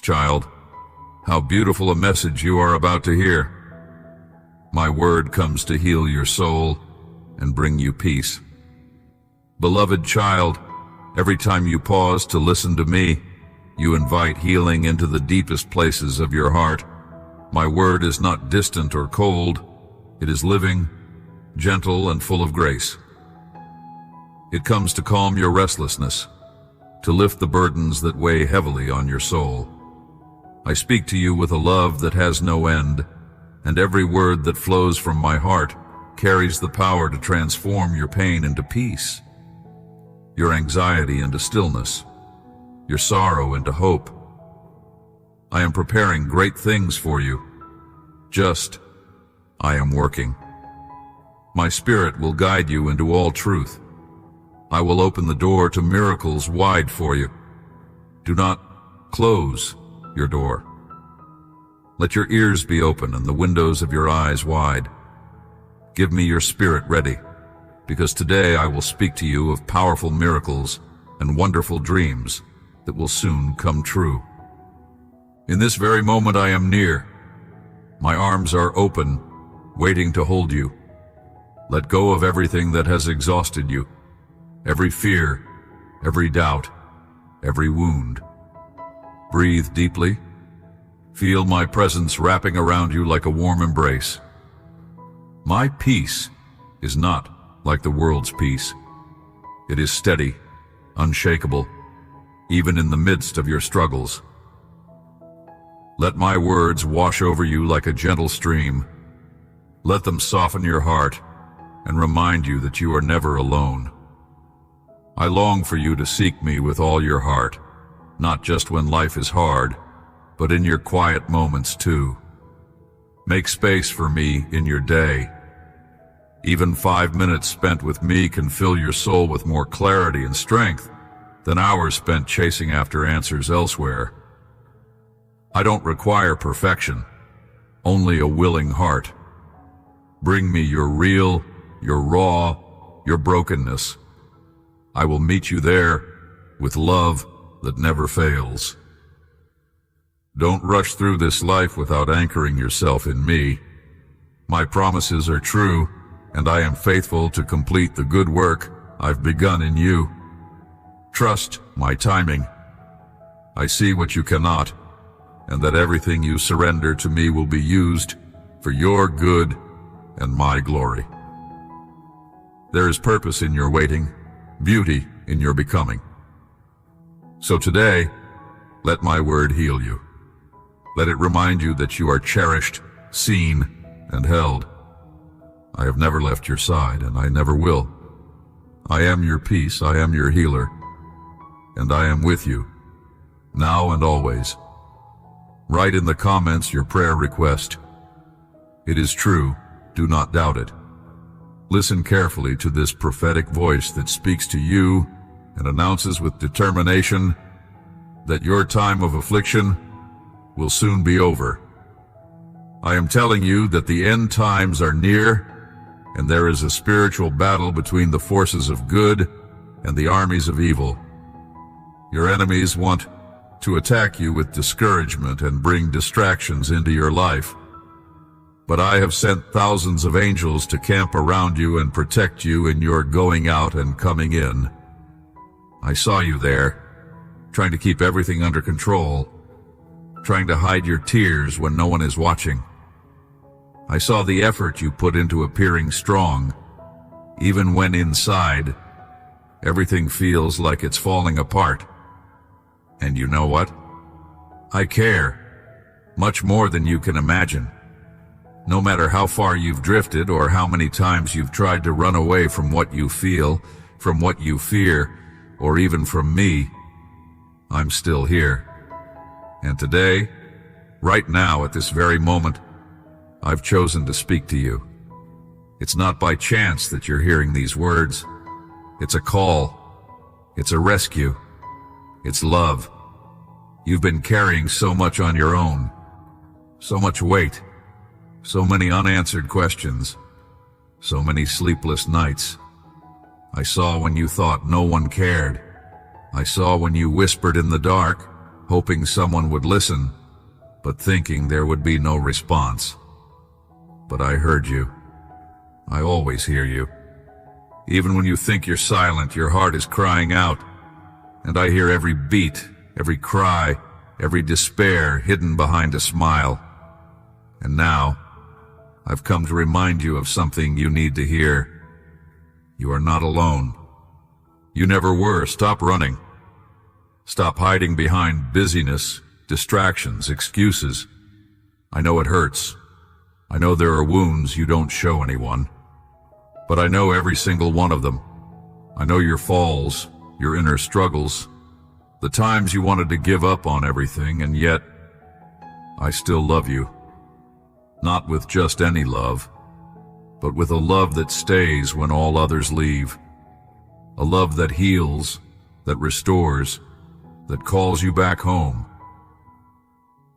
Child, how beautiful a message you are about to hear. My word comes to heal your soul and bring you peace. Beloved child, every time you pause to listen to me, you invite healing into the deepest places of your heart. My word is not distant or cold. It is living, gentle, and full of grace. It comes to calm your restlessness, to lift the burdens that weigh heavily on your soul. I speak to you with a love that has no end, and every word that flows from my heart carries the power to transform your pain into peace, your anxiety into stillness, your sorrow into hope. I am preparing great things for you. I am working. My Spirit will guide you into all truth. I will open the door to miracles wide for you. Do not close your door. Let your ears be open and the windows of your eyes wide. Give me your spirit ready, because today I will speak to you of powerful miracles and wonderful dreams that will soon come true. In this very moment I am near. My arms are open, waiting to hold you. Let go of everything that has exhausted you, every fear, every doubt, every wound. Breathe deeply. Feel my presence wrapping around you like a warm embrace. My peace is not like the world's peace. It is steady, unshakable, even in the midst of your struggles. Let my words wash over you like a gentle stream. Let them soften your heart and remind you that you are never alone. I long for you to seek me with all your heart, not just when life is hard, but in your quiet moments too. Make space for me in your day. Even 5 minutes spent with me can fill your soul with more clarity and strength than hours spent chasing after answers elsewhere. I don't require perfection, only a willing heart. Bring me your real, your raw, your brokenness. I will meet you there with love that never fails. Don't rush through this life without anchoring yourself in me. My promises are true, and I am faithful to complete the good work I've begun in you. Trust my timing. I see what you cannot, and that everything you surrender to me will be used for your good and my glory. There is purpose in your waiting, beauty in your becoming. So today, let my word heal you. Let it remind you that you are cherished, seen, and held. I have never left your side, and I never will. I am your peace, I am your healer, and I am with you, now and always. Write in the comments your prayer request. It is true, do not doubt it. Listen carefully to this prophetic voice that speaks to you and announces with determination that your time of affliction will soon be over. I am telling you that the end times are near, and there is a spiritual battle between the forces of good and the armies of evil. Your enemies want to attack you with discouragement and bring distractions into your life. But I have sent thousands of angels to camp around you and protect you in your going out and coming in. I saw you there, trying to keep everything under control, trying to hide your tears when no one is watching. I saw the effort you put into appearing strong, even when inside, everything feels like it's falling apart. And you know what? I care, much more than you can imagine. No matter how far you've drifted or how many times you've tried to run away from what you feel, from what you fear, or even from me, I'm still here. And today, right now at this very moment, I've chosen to speak to you. It's not by chance that you're hearing these words. It's a call. It's a rescue. It's love. You've been carrying so much on your own, so much weight, so many unanswered questions, so many sleepless nights. I saw when you thought no one cared. I saw when you whispered in the dark, hoping someone would listen, but thinking there would be no response. But I heard you. I always hear you. Even when you think you're silent, your heart is crying out, and I hear every beat, every cry, every despair hidden behind a smile. And now, I've come to remind you of something you need to hear. You are not alone. You never were. Stop running. Stop hiding behind busyness, distractions, excuses. I know it hurts. I know there are wounds you don't show anyone. But I know every single one of them. I know your falls, your inner struggles, the times you wanted to give up on everything, and yet I still love you. Not with just any love, but with a love that stays when all others leave. A love that heals, that restores, that calls you back home.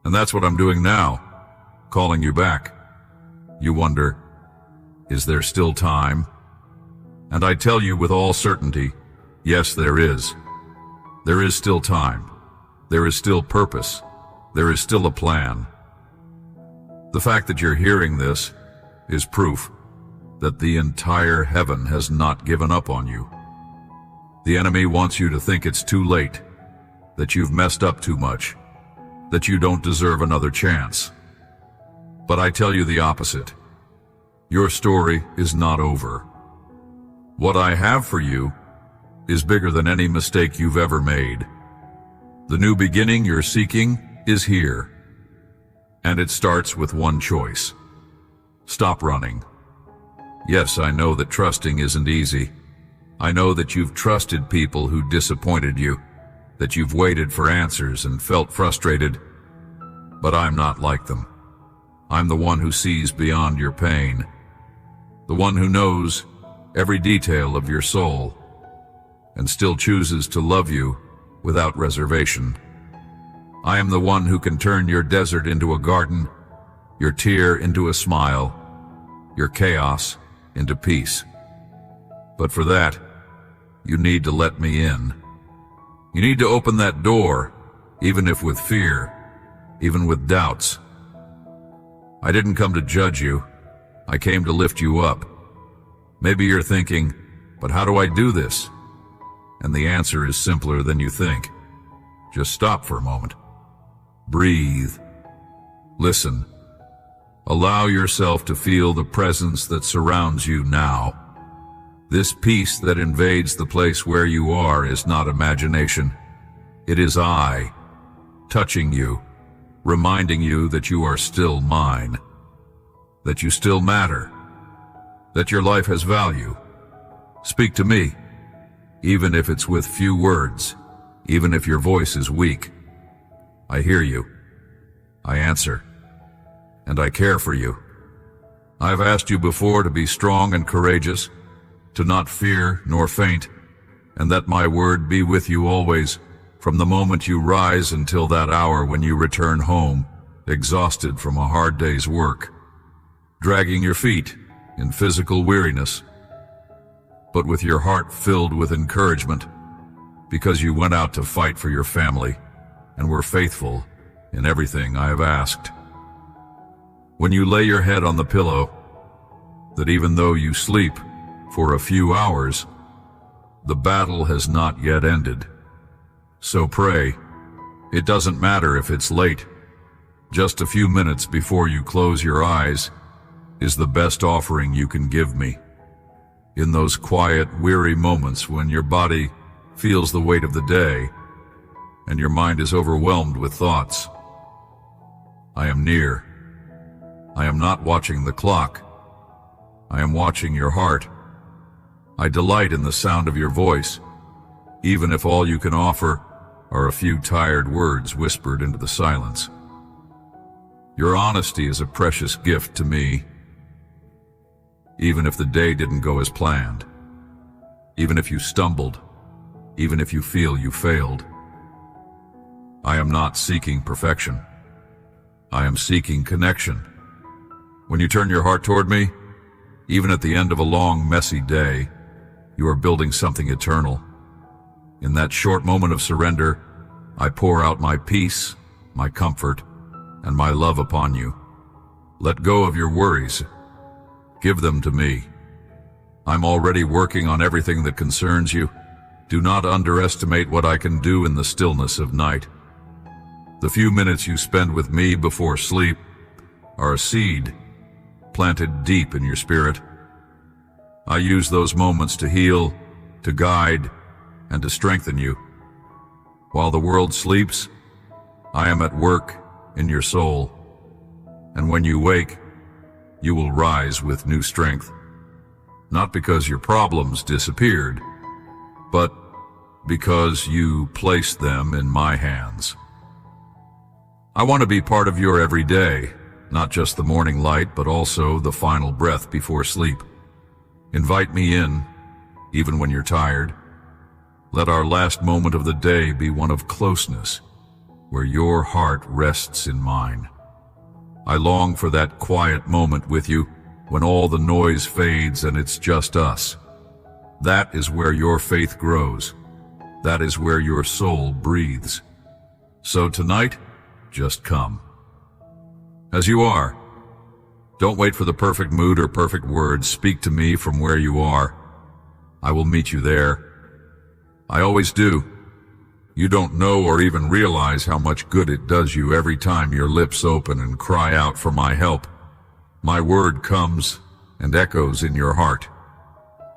And that's what I'm doing now, calling you back. You wonder, is there still time? And I tell you with all certainty, yes, there is. There is still time. There is still purpose. There is still a plan. The fact that you're hearing this is proof that the entire heaven has not given up on you. The enemy wants you to think it's too late, that you've messed up too much, that you don't deserve another chance. But I tell you the opposite. Your story is not over. What I have for you is bigger than any mistake you've ever made. The new beginning you're seeking is here. And it starts with one choice. Stop running. Yes, I know that trusting isn't easy. I know that you've trusted people who disappointed you, that you've waited for answers and felt frustrated. But I'm not like them. I'm the one who sees beyond your pain. The one who knows every detail of your soul and still chooses to love you without reservation. I am the one who can turn your desert into a garden, your tear into a smile, your chaos into peace. But for that, you need to let me in. You need to open that door, even if with fear, even with doubts. I didn't come to judge you. I came to lift you up. Maybe you're thinking, but how do I do this? And the answer is simpler than you think. Just stop for a moment. Breathe. Listen. Allow yourself to feel the presence that surrounds you now. This peace that invades the place where you are is not imagination. It is I, touching you, reminding you that you are still mine, that you still matter, that your life has value. Speak to me, even if it's with few words, even if your voice is weak. I hear you, I answer, and I care for you. I've asked you before to be strong and courageous, to not fear nor faint, and that my word be with you always, from the moment you rise until that hour when you return home, exhausted from a hard day's work, dragging your feet in physical weariness, but with your heart filled with encouragement, because you went out to fight for your family and were faithful in everything I have asked. When you lay your head on the pillow, that even though you sleep for a few hours, the battle has not yet ended. So pray. It doesn't matter if it's late. Just a few minutes before you close your eyes is the best offering you can give me. In those quiet, weary moments when your body feels the weight of the day and your mind is overwhelmed with thoughts, I am near. I am not watching the clock. I am watching your heart. I delight in the sound of your voice, even if all you can offer are a few tired words whispered into the silence. Your honesty is a precious gift to me, even if the day didn't go as planned, even if you stumbled, even if you feel you failed. I am not seeking perfection. I am seeking connection. When you turn your heart toward me, even at the end of a long, messy day, you are building something eternal. In that short moment of surrender, I pour out my peace, my comfort, and my love upon you. Let go of your worries. Give them to me. I'm already working on everything that concerns you. Do not underestimate what I can do in the stillness of night. The few minutes you spend with me before sleep are a seed planted deep in your spirit. I use those moments to heal, to guide, and to strengthen you. While the world sleeps, I am at work in your soul. And when you wake, you will rise with new strength. Not because your problems disappeared, but because you placed them in my hands. I want to be part of your every day, not just the morning light, but also the final breath before sleep. Invite me in, even when you're tired. Let our last moment of the day be one of closeness, where your heart rests in mine. I long for that quiet moment with you, when all the noise fades and it's just us. That is where your faith grows. That is where your soul breathes. So tonight, just come. As you are. Don't wait for the perfect mood or perfect words. Speak to me from where you are. I will meet you there. I always do. You don't know or even realize how much good it does you every time your lips open and cry out for my help. My word comes and echoes in your heart.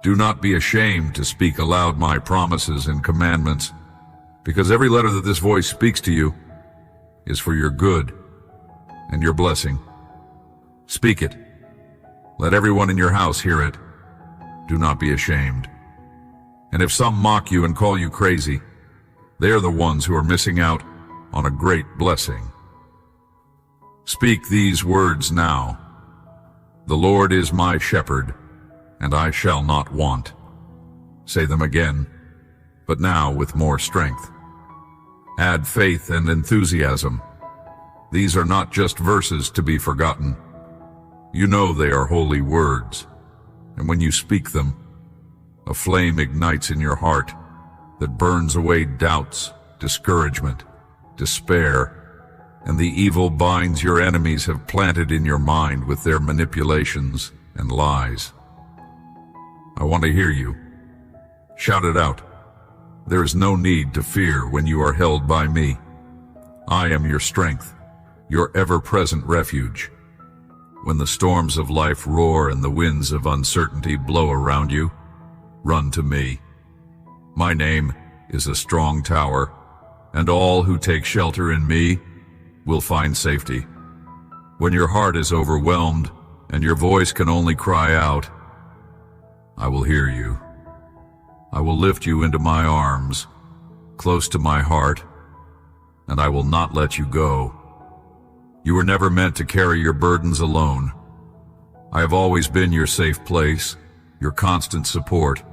Do not be ashamed to speak aloud my promises and commandments, because every letter that this voice speaks to you is for your good and your blessing. Speak it. Let everyone in your house hear it. Do not be ashamed. And if some mock you and call you crazy, they are the ones who are missing out on a great blessing. Speak these words now. The Lord is my shepherd, and I shall not want. Say them again, but now with more strength. Add faith and enthusiasm. These are not just verses to be forgotten. You know they are holy words, and when you speak them, a flame ignites in your heart that burns away doubts, discouragement, despair, and the evil binds your enemies have planted in your mind with their manipulations and lies. I want to hear you. Shout it out. There is no need to fear when you are held by me. I am your strength, your ever-present refuge. When the storms of life roar and the winds of uncertainty blow around you, run to me. My name is a strong tower, and all who take shelter in me will find safety. When your heart is overwhelmed and your voice can only cry out, I will hear you. I will lift you into my arms, close to my heart, and I will not let you go. You were never meant to carry your burdens alone. I have always been your safe place, your constant support.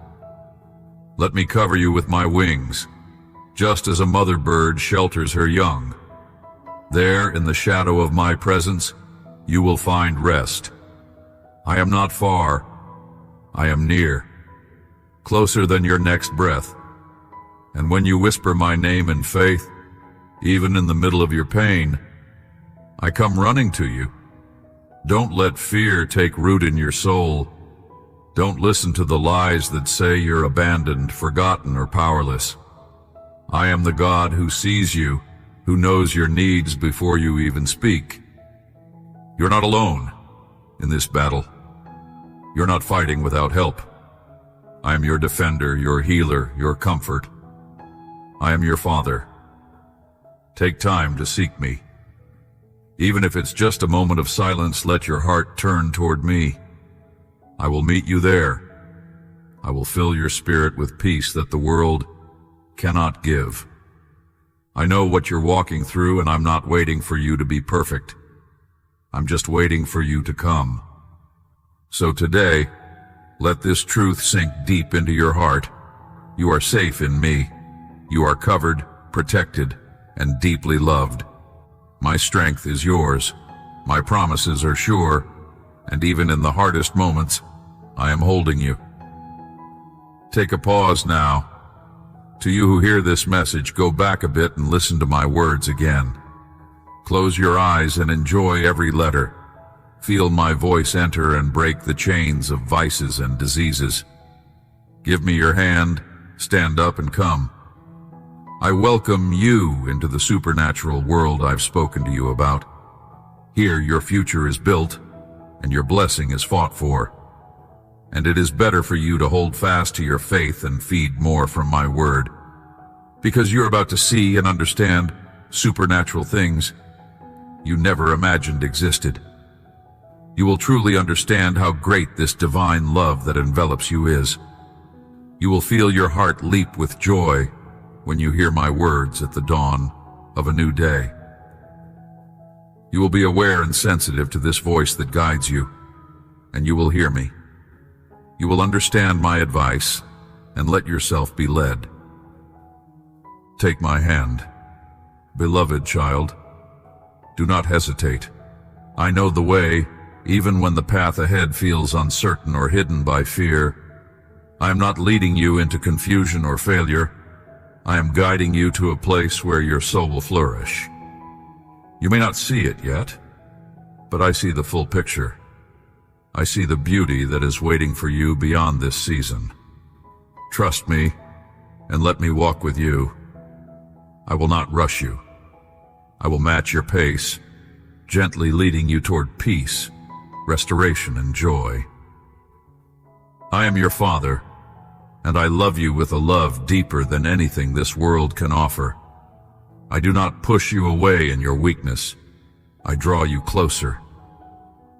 Let me cover you with my wings, just as a mother bird shelters her young. There, in the shadow of my presence, you will find rest. I am not far. I am near, closer than your next breath. And when you whisper my name in faith, even in the middle of your pain, I come running to you. Don't let fear take root in your soul. Don't listen to the lies that say you're abandoned, forgotten, or powerless. I am the God who sees you, who knows your needs before you even speak. You're not alone in this battle. You're not fighting without help. I am your defender, your healer, your comfort. I am your Father. Take time to seek me. Even if it's just a moment of silence, let your heart turn toward me. I will meet you there. I will fill your spirit with peace that the world cannot give. I know what you're walking through, and I'm not waiting for you to be perfect. I'm just waiting for you to come. So today, let this truth sink deep into your heart. You are safe in me. You are covered, protected, and deeply loved. My strength is yours. My promises are sure, and even in the hardest moments, I am holding you. Take a pause now. To you who hear this message, go back a bit and listen to my words again. Close your eyes and enjoy every letter. Feel my voice enter and break the chains of vices and diseases. Give me your hand, stand up and come. I welcome you into the supernatural world I've spoken to you about. Here your future is built, and your blessing is fought for. And it is better for you to hold fast to your faith and feed more from my word, because you're about to see and understand supernatural things you never imagined existed. You will truly understand how great this divine love that envelops you is. You will feel your heart leap with joy when you hear my words at the dawn of a new day. You will be aware and sensitive to this voice that guides you, and you will hear me. You will understand my advice and let yourself be led. Take my hand, beloved child. Do not hesitate. I know the way, even when the path ahead feels uncertain or hidden by fear. I am not leading you into confusion or failure. I am guiding you to a place where your soul will flourish. You may not see it yet, but I see the full picture. I see the beauty that is waiting for you beyond this season. Trust me, and let me walk with you. I will not rush you. I will match your pace, gently leading you toward peace, restoration, and joy. I am your Father, and I love you with a love deeper than anything this world can offer. I do not push you away in your weakness. I draw you closer.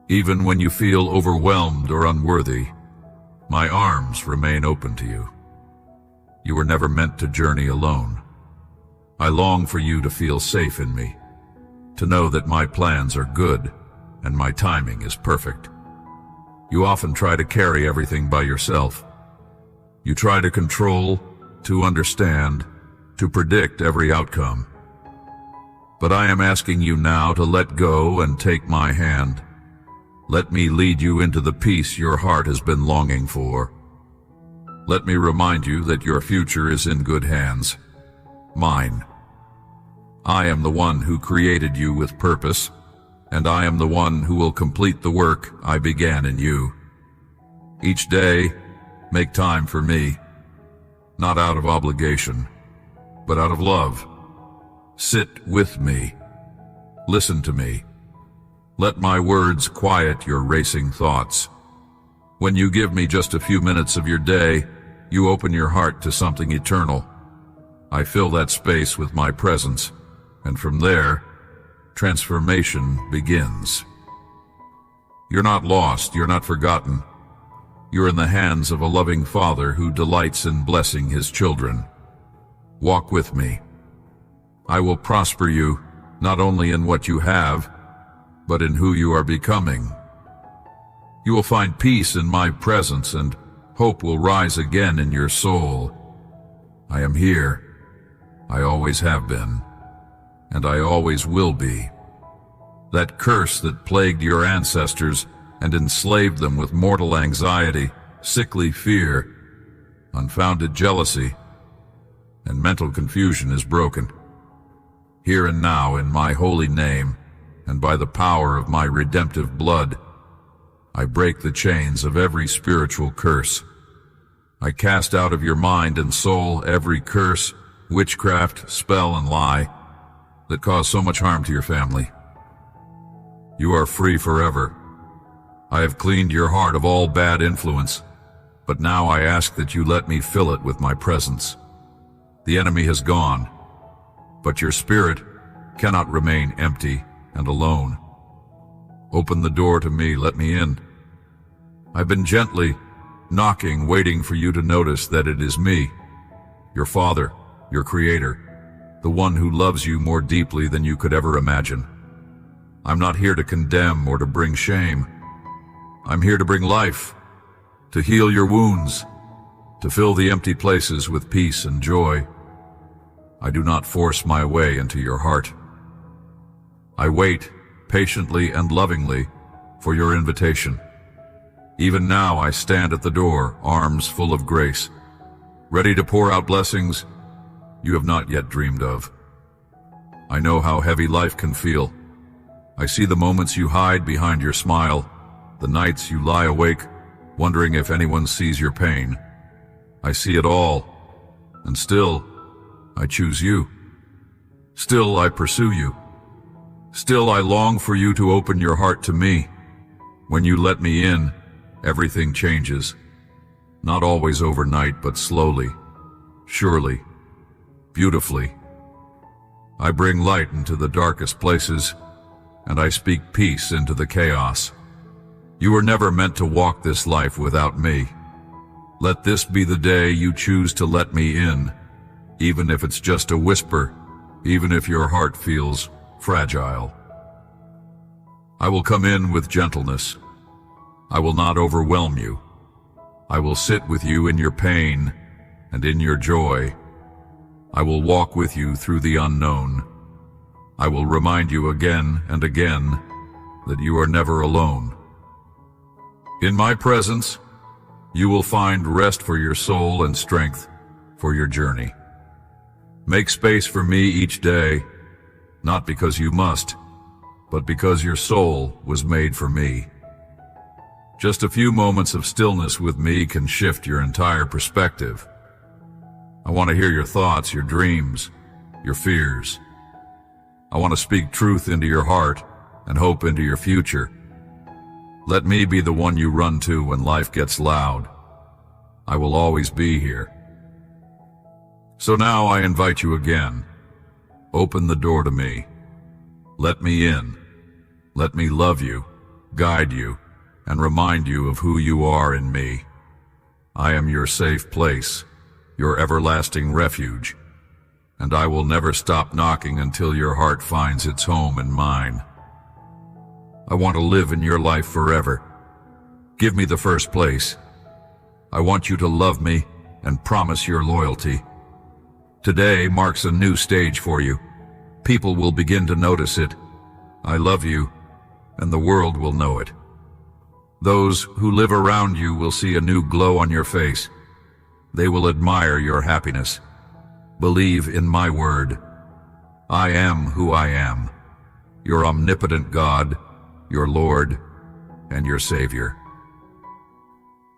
Even when you feel overwhelmed or unworthy, my arms remain open to you. You were never meant to journey alone. I long for you to feel safe in me, to know that my plans are good and my timing is perfect. You often try to carry everything by yourself. You try to control, to understand, to predict every outcome. But I am asking you now to let go and take my hand. Let me lead you into the peace your heart has been longing for. Let me remind you that your future is in good hands. Mine. I am the one who created you with purpose, and I am the one who will complete the work I began in you. Each day, make time for me, not out of obligation, but out of love. Sit with me. Listen to me. Let my words quiet your racing thoughts. When you give me just a few minutes of your day, you open your heart to something eternal. I fill that space with my presence, and from there, transformation begins. You're not lost, you're not forgotten. You're in the hands of a loving Father who delights in blessing his children. Walk with me. I will prosper you, not only in what you have, but in who you are becoming. You will find peace in my presence, and hope will rise again in your soul. I am here. I always have been, and I always will be. That curse that plagued your ancestors and enslaved them with mortal anxiety, sickly fear, unfounded jealousy, and mental confusion is broken. Here and now, in my holy name, and by the power of my redemptive blood, I break the chains of every spiritual curse. I cast out of your mind and soul every curse, witchcraft, spell, and lie that cause so much harm to your family. You are free forever. I have cleaned your heart of all bad influence, but now I ask that you let me fill it with my presence. The enemy has gone, but your spirit cannot remain empty and alone. Open the door to me, let me in. I've been gently knocking, waiting for you to notice that it is me, your Father, your Creator, the one who loves you more deeply than you could ever imagine. I'm not here to condemn or to bring shame. I'm here to bring life, to heal your wounds, to fill the empty places with peace and joy. I do not force my way into your heart. I wait patiently and lovingly for your invitation. Even now I stand at the door, arms full of grace, ready to pour out blessings you have not yet dreamed of. I know how heavy life can feel. I see the moments you hide behind your smile, the nights you lie awake, wondering if anyone sees your pain. I see it all, and still, I choose you. Still, I pursue you. Still, I long for you to open your heart to me. When you let me in, everything changes. Not always overnight, but slowly, surely, beautifully. I bring light into the darkest places, and I speak peace into the chaos. You were never meant to walk this life without me. Let this be the day you choose to let me in, even if it's just a whisper, even if your heart feels fragile. I will come in with gentleness. I will not overwhelm you. I will sit with you in your pain and in your joy. I will walk with you through the unknown. I will remind you again and again that you are never alone. In my presence, you will find rest for your soul and strength for your journey. Make space for me each day, not because you must, but because your soul was made for me. Just a few moments of stillness with me can shift your entire perspective. I want to hear your thoughts, your dreams, your fears. I want to speak truth into your heart and hope into your future. Let me be the one you run to when life gets loud. I will always be here. So now I invite you again. Open the door to me. Let me in. Let me love you, guide you, and remind you of who you are in me. I am your safe place, your everlasting refuge, and I will never stop knocking until your heart finds its home in mine. I want to live in your life forever. Give me the first place. I want you to love me and promise your loyalty. Today marks a new stage for you. People will begin to notice it. I love you, and the world will know it. Those who live around you will see a new glow on your face. They will admire your happiness. Believe in my word. I am who I am, your omnipotent God, your Lord, and your Savior.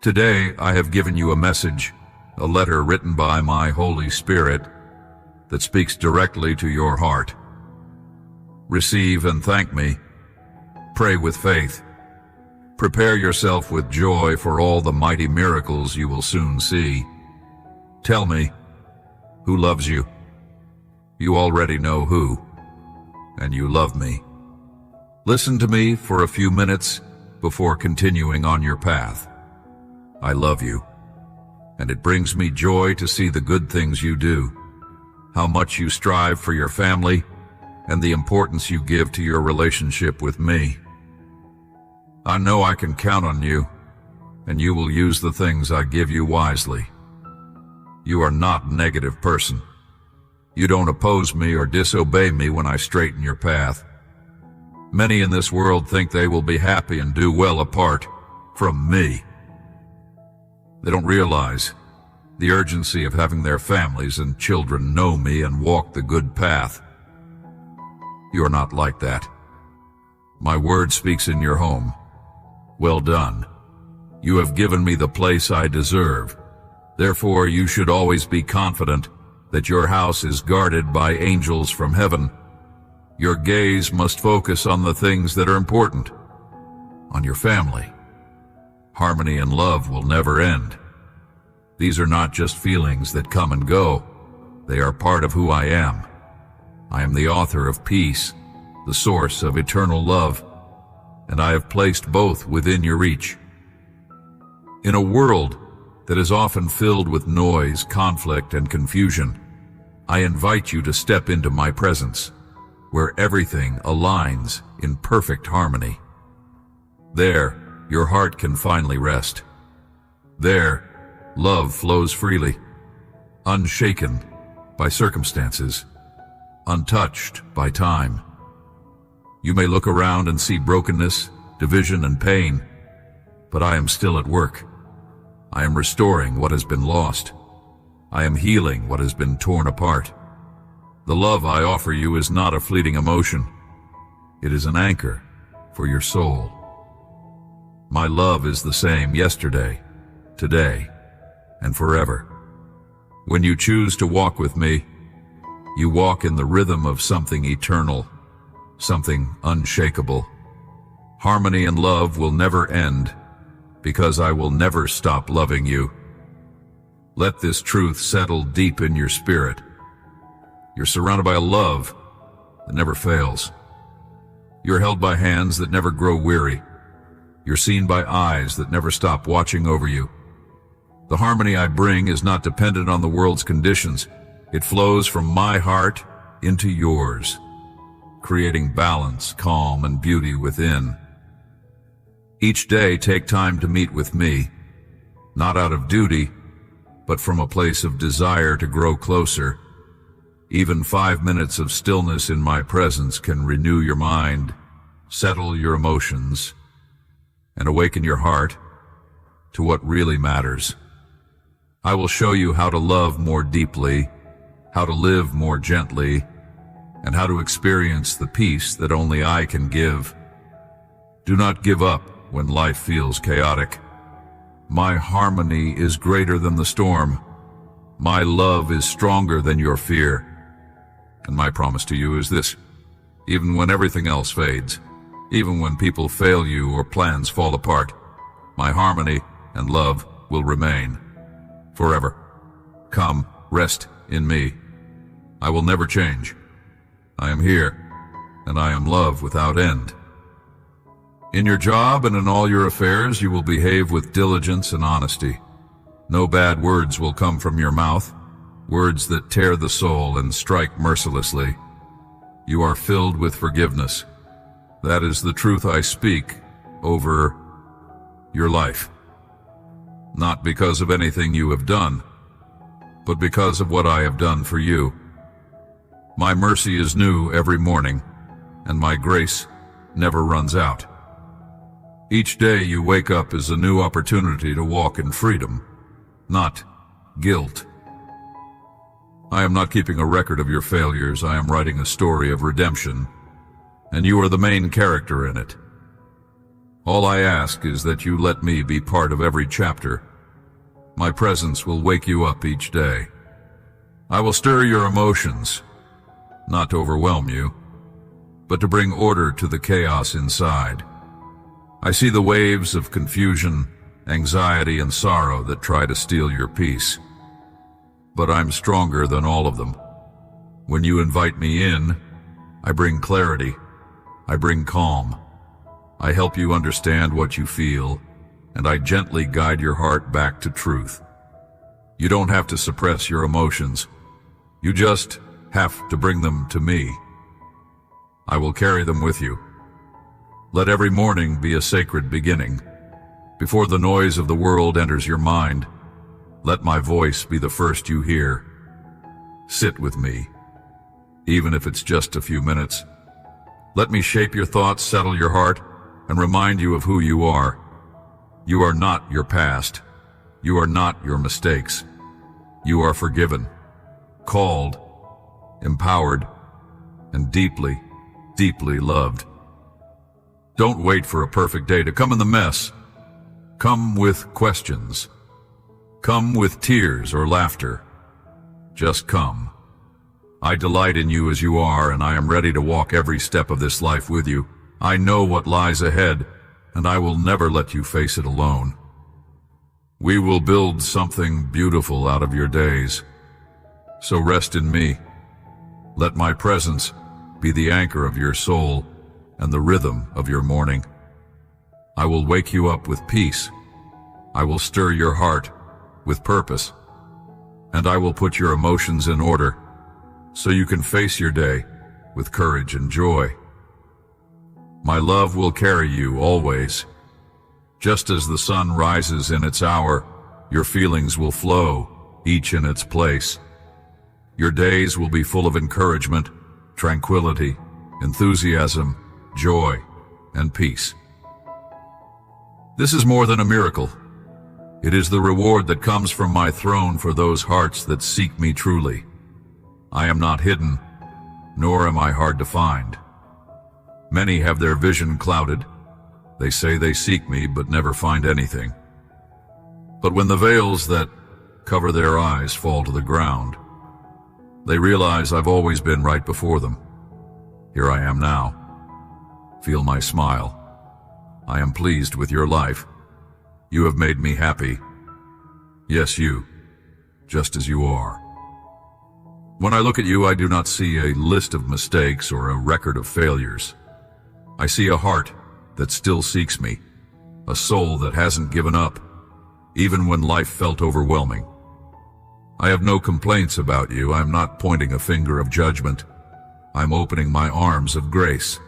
Today I have given you a message, a letter written by my Holy Spirit that speaks directly to your heart. Receive and thank me. Pray with faith. Prepare yourself with joy for all the mighty miracles you will soon see. Tell me, who loves you? You already know who, and you love me. Listen to me for a few minutes before continuing on your path. I love you, and it brings me joy to see the good things you do, how much you strive for your family, and the importance you give to your relationship with me. I know I can count on you, and you will use the things I give you wisely. You are not a negative person. You don't oppose me or disobey me when I straighten your path. Many in this world think they will be happy and do well apart from me. They don't realize the urgency of having their families and children know me and walk the good path. You are not like that. My word speaks in your home. Well done. You have given me the place I deserve. Therefore, you should always be confident that your house is guarded by angels from heaven. Your gaze must focus on the things that are important, on your family. Harmony and love will never end. These are not just feelings that come and go. They are part of who I am. I am the author of peace, the source of eternal love, and I have placed both within your reach. In a world that is often filled with noise, conflict, and confusion, I invite you to step into my presence, where everything aligns in perfect harmony. There, your heart can finally rest. There, love flows freely, unshaken by circumstances, untouched by time. You may look around and see brokenness, division, and pain, but I am still at work. I am restoring what has been lost. I am healing what has been torn apart. The love I offer you is not a fleeting emotion. It is an anchor for your soul. My love is the same yesterday, today, and forever. When you choose to walk with me, you walk in the rhythm of something eternal, something unshakable. Harmony and love will never end, because I will never stop loving you. Let this truth settle deep in your spirit. You're surrounded by a love that never fails. You're held by hands that never grow weary. You're seen by eyes that never stop watching over you. The harmony I bring is not dependent on the world's conditions. It flows from my heart into yours, creating balance, calm, and beauty within. Each day, take time to meet with me, not out of duty, but from a place of desire to grow closer. Even 5 minutes of stillness in my presence can renew your mind, settle your emotions, and awaken your heart to what really matters. I will show you how to love more deeply, how to live more gently, and how to experience the peace that only I can give. Do not give up when life feels chaotic. My harmony is greater than the storm. My love is stronger than your fear. And my promise to you is this: even when everything else fades, even when people fail you or plans fall apart, my harmony and love will remain forever. Come, rest in me. I will never change. I am here, and I am love without end. In your job and in all your affairs, you will behave with diligence and honesty. No bad words will come from your mouth, words that tear the soul and strike mercilessly. You are filled with forgiveness. That is the truth I speak over your life. Not because of anything you have done, but because of what I have done for you. My mercy is new every morning, and my grace never runs out. Each day you wake up is a new opportunity to walk in freedom, not guilt. I am not keeping a record of your failures. I am writing a story of redemption, and you are the main character in it. All I ask is that you let me be part of every chapter. My presence will wake you up each day. I will stir your emotions, not to overwhelm you, but to bring order to the chaos inside. I see the waves of confusion, anxiety, and sorrow that try to steal your peace. But I'm stronger than all of them. When you invite me in, I bring clarity. I bring calm. I help you understand what you feel, and I gently guide your heart back to truth. You don't have to suppress your emotions. You just have to bring them to me. I will carry them with you. Let every morning be a sacred beginning. Before the noise of the world enters your mind, let my voice be the first you hear. Sit with me, even if it's just a few minutes. Let me shape your thoughts, settle your heart, and remind you of who you are. You are not your past. You are not your mistakes. You are forgiven, called, empowered, and deeply, deeply loved. Don't wait for a perfect day to come in the mess. Come with questions. Come with tears or laughter. Just come. I delight in you as you are, and I am ready to walk every step of this life with you. I know what lies ahead, and I will never let you face it alone. We will build something beautiful out of your days. So rest in me. Let my presence be the anchor of your soul and the rhythm of your morning. I will wake you up with peace. I will stir your heart with purpose, and I will put your emotions in order so you can face your day with courage and joy. My love will carry you always. Just as the sun rises in its hour, your feelings will flow, each in its place. Your days will be full of encouragement, tranquility, enthusiasm, joy, and peace. This is more than a miracle. It is the reward that comes from my throne for those hearts that seek me truly. I am not hidden, nor am I hard to find. Many have their vision clouded. They say they seek me, but never find anything. But when the veils that cover their eyes fall to the ground, they realize I've always been right before them. Here I am now. Feel my smile. I am pleased with your life. You have made me happy. Yes, you, just as you are. When I look at you, I do not see a list of mistakes or a record of failures. I see a heart that still seeks me, a soul that hasn't given up, even when life felt overwhelming. I have no complaints about you. I'm not pointing a finger of judgment. I'm opening my arms of grace.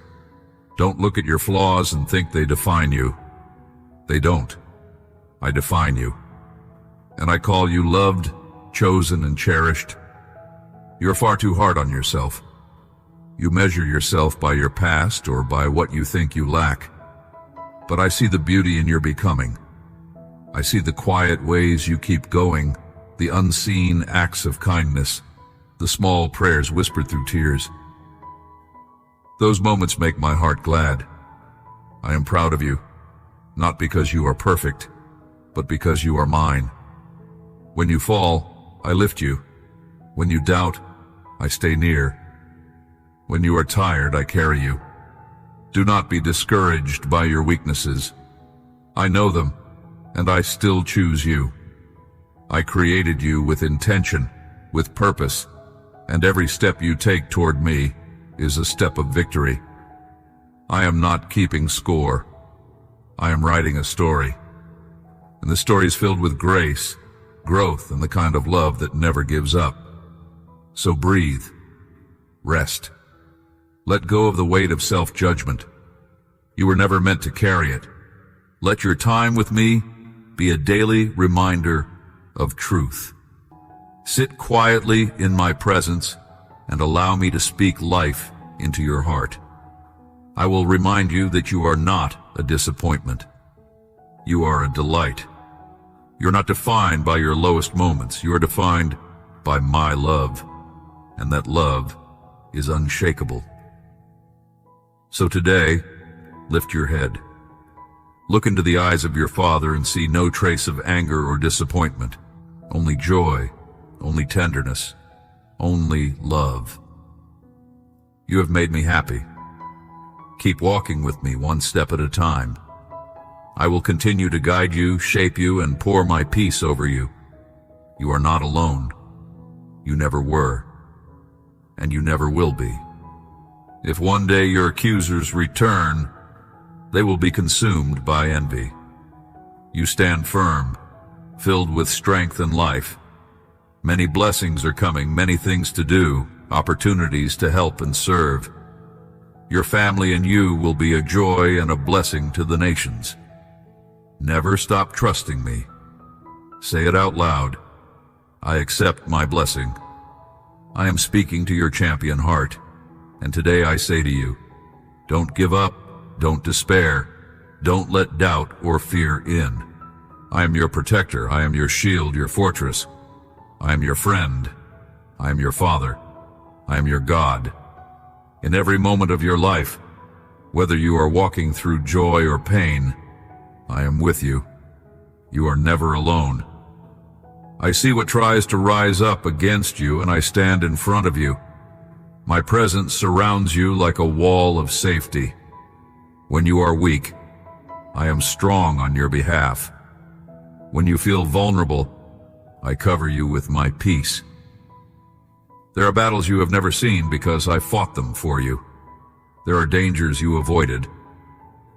Don't look at your flaws and think they define you. They don't. I define you. And I call you loved, chosen, and cherished. You're far too hard on yourself. You measure yourself by your past or by what you think you lack. But I see the beauty in your becoming. I see the quiet ways you keep going, the unseen acts of kindness, the small prayers whispered through tears. Those moments make my heart glad. I am proud of you, not because you are perfect, but because you are mine. When you fall, I lift you. When you doubt, I stay near. When you are tired, I carry you. Do not be discouraged by your weaknesses. I know them, and I still choose you. I created you with intention, with purpose, and every step you take toward me is a step of victory. I am not keeping score. I am writing a story. And the story is filled with grace, growth, and the kind of love that never gives up. So breathe. Rest. Let go of the weight of self-judgment. You were never meant to carry it. Let your time with me be a daily reminder of truth. Sit quietly in my presence and allow me to speak life into your heart. I will remind you that you are not a disappointment. You are a delight. You're not defined by your lowest moments. You are defined by my love, and that love is unshakable. So today, lift your head. Look into the eyes of your Father and see no trace of anger or disappointment. Only joy, only tenderness, only love. You have made me happy. Keep walking with me one step at a time. I will continue to guide you, shape you, and pour my peace over you. You are not alone. You never were, and you never will be. If one day your accusers return, they will be consumed by envy. You stand firm, filled with strength and life. Many blessings are coming, many things to do, opportunities to help and serve. Your family and you will be a joy and a blessing to the nations. Never stop trusting me. Say it out loud. I accept my blessing. I am speaking to your champion heart, and today I say to you, don't give up, don't despair, don't let doubt or fear in. I am your protector, I am your shield, your fortress. I am your friend, I am your Father, I am your God. In every moment of your life, whether you are walking through joy or pain, I am with you. You are never alone. I see what tries to rise up against you, and I stand in front of you. My presence surrounds you like a wall of safety. When you are weak, I am strong on your behalf. When you feel vulnerable, I cover you with my peace. There are battles you have never seen because I fought them for you. There are dangers you avoided,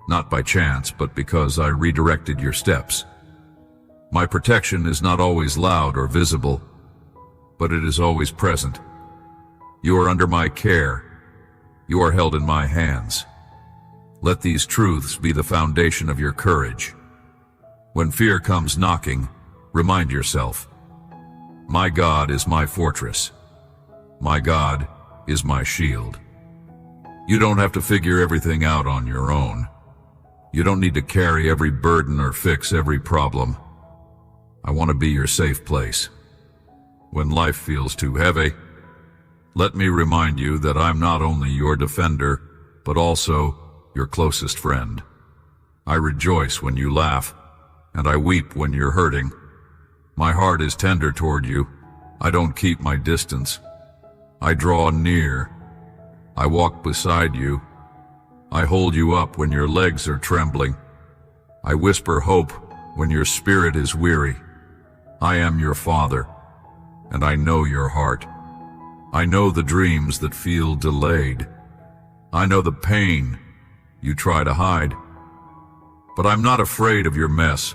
not by chance, but because I redirected your steps. My protection is not always loud or visible, but it is always present. You are under my care. You are held in my hands. Let these truths be the foundation of your courage. When fear comes knocking, remind yourself, my God is my fortress. My God is my shield. You don't have to figure everything out on your own. You don't need to carry every burden or fix every problem. I want to be your safe place. When life feels too heavy, let me remind you that I'm not only your defender, but also your closest friend. I rejoice when you laugh, and I weep when you're hurting. My heart is tender toward you. I don't keep my distance. I draw near. I walk beside you. I hold you up when your legs are trembling. I whisper hope when your spirit is weary. I am your father, and I know your heart. I know the dreams that feel delayed. I know the pain you try to hide. But I'm not afraid of your mess.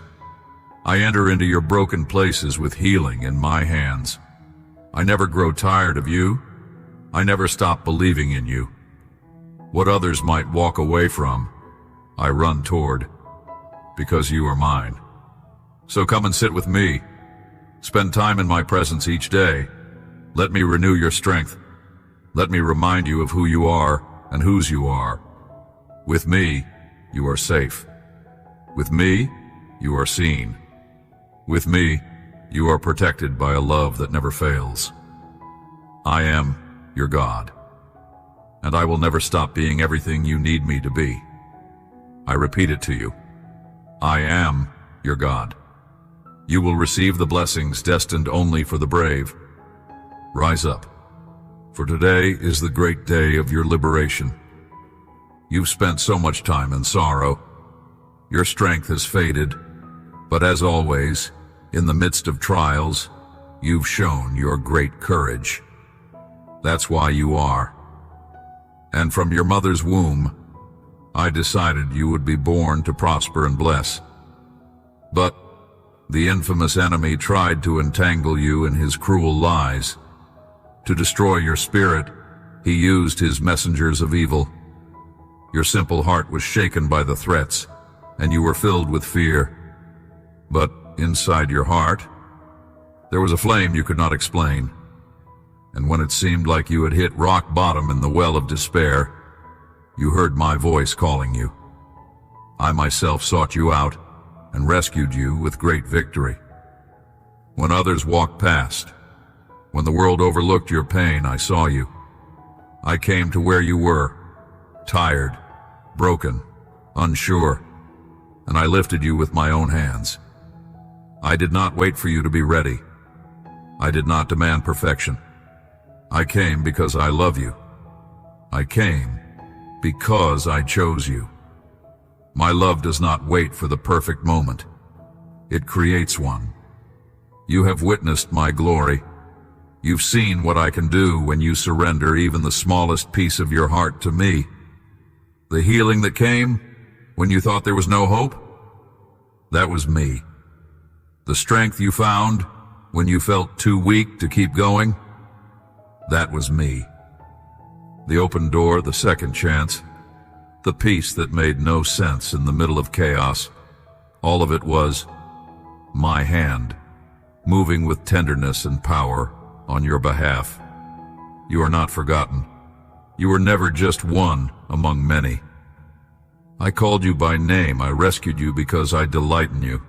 I enter into your broken places with healing in my hands. I never grow tired of you. I never stop believing in you. What others might walk away from, I run toward, because you are mine. So come and sit with me. Spend time in my presence each day. Let me renew your strength. Let me remind you of who you are and whose you are. With me, you are safe. With me, you are seen. With me, you are protected by a love that never fails. I am your God, and I will never stop being everything you need me to be. I repeat it to you. I am your God. You will receive the blessings destined only for the brave. Rise up, for today is the great day of your liberation. You've spent so much time in sorrow. Your strength has faded, but as always, in the midst of trials, you've shown your great courage. That's why you are. And from your mother's womb, I decided you would be born to prosper and bless. But the infamous enemy tried to entangle you in his cruel lies. To destroy your spirit, he used his messengers of evil. Your simple heart was shaken by the threats, and you were filled with fear. But inside your heart, there was a flame you could not explain. And when it seemed like you had hit rock bottom in the well of despair, you heard my voice calling you. I myself sought you out and rescued you with great victory. When others walked past, when the world overlooked your pain, I saw you. I came to where you were, tired, broken, unsure, and I lifted you with my own hands. I did not wait for you to be ready. I did not demand perfection. I came because I love you. I came because I chose you. My love does not wait for the perfect moment. It creates one. You have witnessed my glory. You've seen what I can do when you surrender even the smallest piece of your heart to me. The healing that came when you thought there was no hope, that was me. The strength you found when you felt too weak to keep going, that was me. The open door, the second chance, the peace that made no sense in the middle of chaos, all of it was my hand, moving with tenderness and power on your behalf. You are not forgotten. You were never just one among many. I called you by name. I rescued you because I delight in you.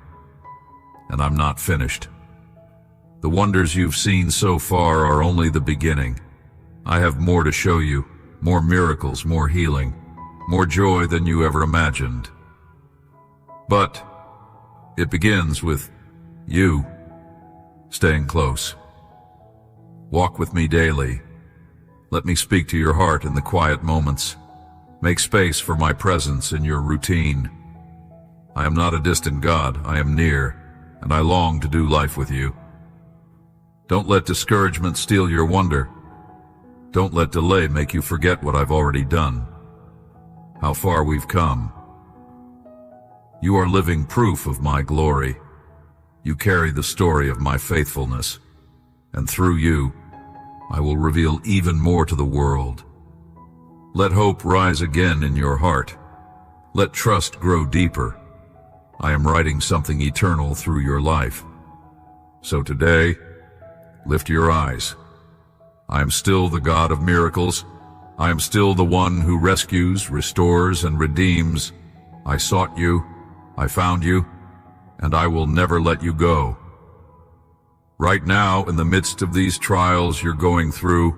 And I'm not finished. The wonders you've seen so far are only the beginning. I have more to show you, more miracles, more healing, more joy than you ever imagined. But it begins with you staying close. Walk with me daily. Let me speak to your heart in the quiet moments. Make space for my presence in your routine. I am not a distant God. I am near, and I long to do life with you. Don't let discouragement steal your wonder. Don't let delay make you forget what I've already done, how far we've come. You are living proof of my glory. You carry the story of my faithfulness, and through you, I will reveal even more to the world. Let hope rise again in your heart. Let trust grow deeper. I am writing something eternal through your life. So today, lift your eyes. I am still the God of miracles. I am still the one who rescues, restores, and redeems. I sought you, I found you, and I will never let you go. Right now, in the midst of these trials you're going through,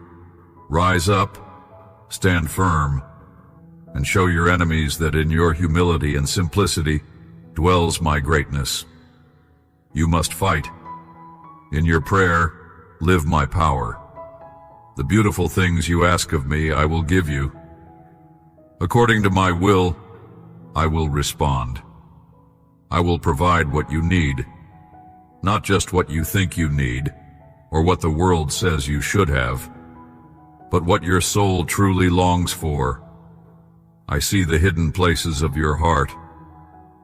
rise up, stand firm, and show your enemies that in your humility and simplicity dwells my greatness. You must fight. In your prayer, live my power. The beautiful things you ask of me, I will give you. According to my will, I will respond. I will provide what you need, not just what you think you need, or what the world says you should have, but what your soul truly longs for. I see the hidden places of your heart.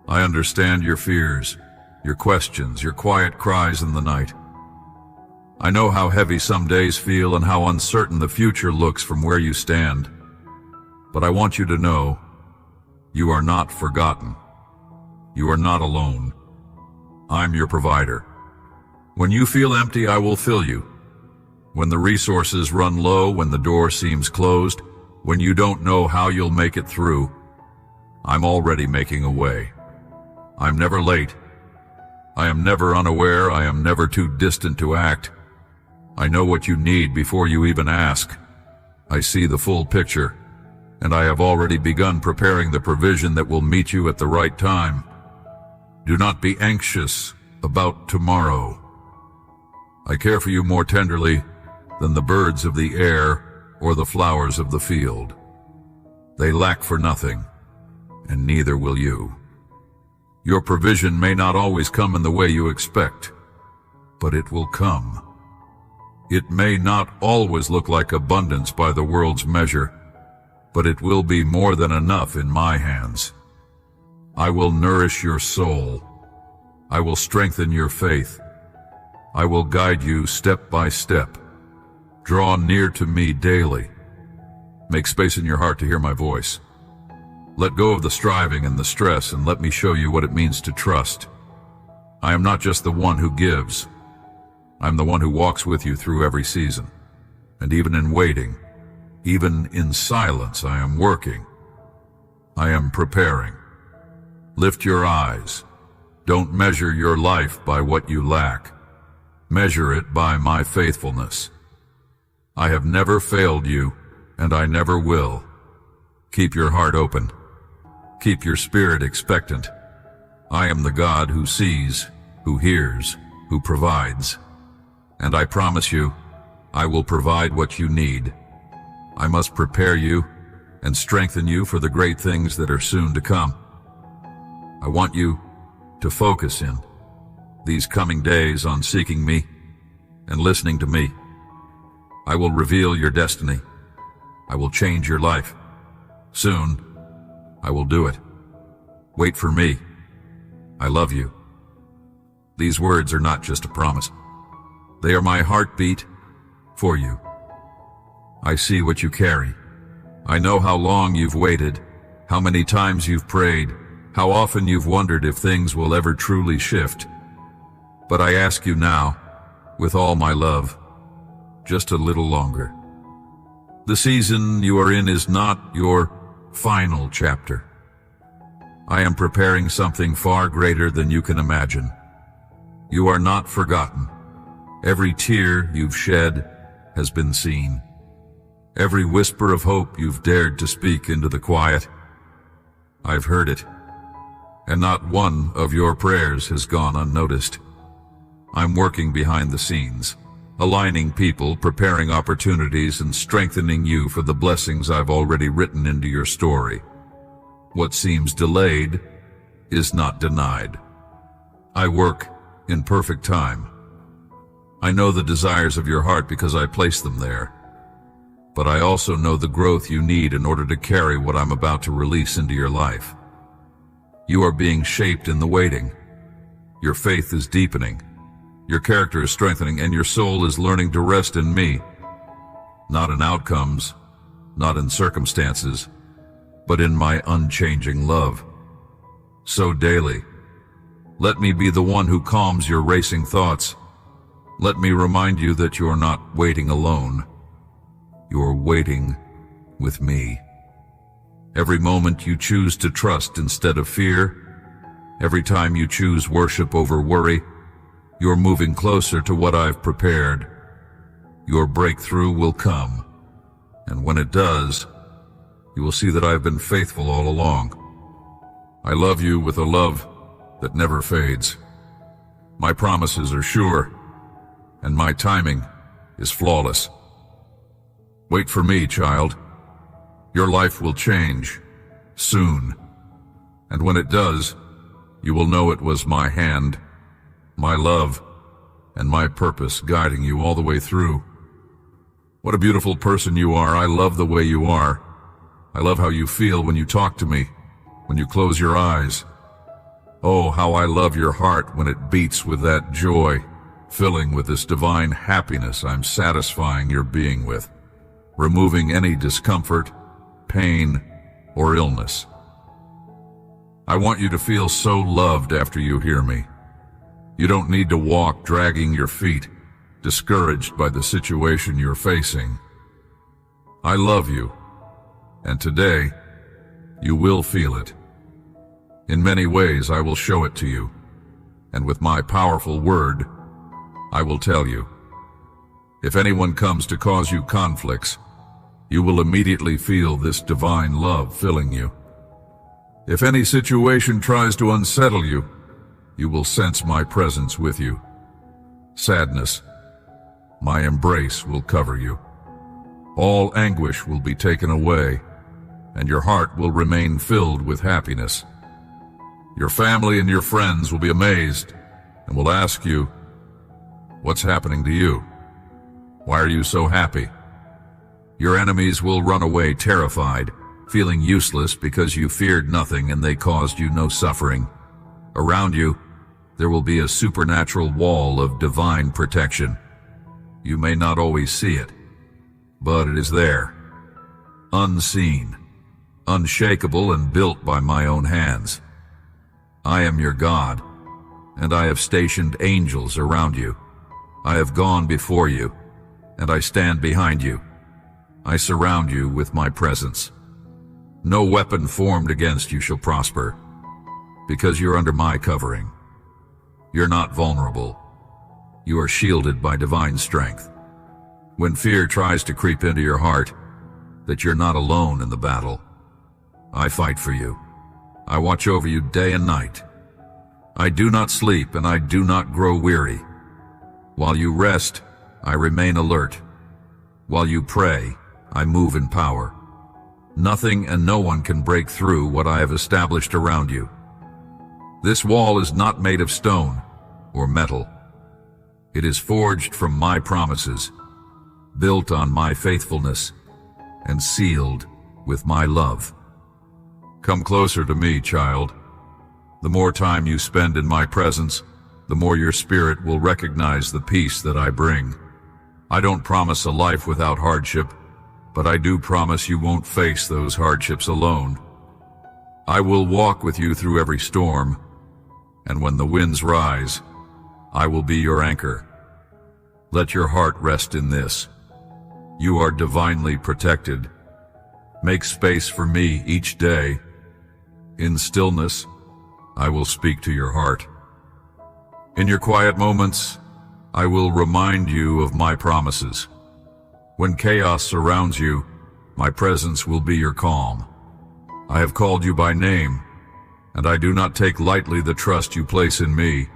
I understand your fears, your questions, your quiet cries in the night. I know how heavy some days feel and how uncertain the future looks from where you stand. But I want you to know, you are not forgotten. You are not alone. I'm your provider. When you feel empty, I will fill you. When the resources run low, when the door seems closed, when you don't know how you'll make it through, I'm already making a way. I'm never late. I am never unaware. I am never too distant to act. I know what you need before you even ask. I see the full picture, and I have already begun preparing the provision that will meet you at the right time. Do not be anxious about tomorrow. I care for you more tenderly than the birds of the air or the flowers of the field. They lack for nothing, and neither will you. Your provision may not always come in the way you expect, but it will come. It may not always look like abundance by the world's measure, but it will be more than enough in my hands. I will nourish your soul. I will strengthen your faith. I will guide you step by step. Draw near to me daily. Make space in your heart to hear my voice. Let go of the striving and the stress, and let me show you what it means to trust. I am not just the one who gives. I'm the one who walks with you through every season. And even in waiting, even in silence, I am working. I am preparing. Lift your eyes. Don't measure your life by what you lack. Measure it by my faithfulness. I have never failed you, and I never will. Keep your heart open. Keep your spirit expectant. I am the God who sees, who hears, who provides. And I promise you, I will provide what you need. I must prepare you and strengthen you for the great things that are soon to come. I want you to focus in these coming days on seeking me and listening to me. I will reveal your destiny. I will change your life. Soon, I will do it. Wait for me. I love you. These words are not just a promise. They are my heartbeat for you. I see what you carry. I know how long you've waited, how many times you've prayed, how often you've wondered if things will ever truly shift. But I ask you now, with all my love, just a little longer. The season you are in is not your final chapter. I am preparing something far greater than you can imagine. You are not forgotten. Every tear you've shed has been seen. Every whisper of hope you've dared to speak into the quiet, I've heard it. And not one of your prayers has gone unnoticed. I'm working behind the scenes, aligning people, preparing opportunities, and strengthening you for the blessings I've already written into your story. What seems delayed is not denied. I work in perfect time. I know the desires of your heart because I place them there. But I also know the growth you need in order to carry what I'm about to release into your life. You are being shaped in the waiting. Your faith is deepening. Your character is strengthening, and your soul is learning to rest in me. Not in outcomes, not in circumstances, but in my unchanging love. So daily, let me be the one who calms your racing thoughts. Let me remind you that you're not waiting alone. You're waiting with me. Every moment you choose to trust instead of fear, every time you choose worship over worry, You're moving closer to what I've prepared. Your breakthrough will come, and when it does, you will see that I've been faithful all along. I love you with a love that never fades. My promises are sure, and my timing is flawless. Wait for me, child. Your life will change soon, and when it does, you will know it was my hand, my love, and my purpose guiding you all the way through. What a beautiful person you are. I love the way you are. I love how you feel when you talk to me, when you close your eyes. Oh, how I love your heart when it beats with that joy, filling with this divine happiness I'm satisfying your being with, removing any discomfort, pain, or illness. I want you to feel so loved after you hear me. You don't need to walk dragging your feet, discouraged by the situation you're facing. I love you, and today, you will feel it. In many ways, I will show it to you, and with my powerful word, I will tell you. If anyone comes to cause you conflicts, you will immediately feel this divine love filling you. If any situation tries to unsettle you, you will sense my presence with you. Sadness, my embrace will cover you. All anguish will be taken away, and your heart will remain filled with happiness. Your family and your friends will be amazed and will ask you, "What's happening to you? Why are you so happy?" Your enemies will run away terrified, feeling useless because you feared nothing and they caused you no suffering. Around you, there will be a supernatural wall of divine protection. You may not always see it, but it is there, unseen, unshakable, and built by my own hands. I am your God, and I have stationed angels around you. I have gone before you, and I stand behind you. I surround you with my presence. No weapon formed against you shall prosper, because you're under my covering. You're not vulnerable. You are shielded by divine strength. When fear tries to creep into your heart, that you're not alone in the battle. I fight for you. I watch over you day and night. I do not sleep and I do not grow weary. While you rest, I remain alert. While you pray, I move in power. Nothing and no one can break through what I have established around you. This wall is not made of stone or metal. It is forged from my promises, built on my faithfulness, and sealed with my love. Come closer to me, child. The more time you spend in my presence, the more your spirit will recognize the peace that I bring. I don't promise a life without hardship, but I do promise you won't face those hardships alone. I will walk with you through every storm, and when the winds rise, I will be your anchor. Let your heart rest in this. You are divinely protected. Make space for me each day. In stillness, I will speak to your heart. In your quiet moments, I will remind you of my promises. When chaos surrounds you, my presence will be your calm. I have called you by name, and I do not take lightly the trust you place in me.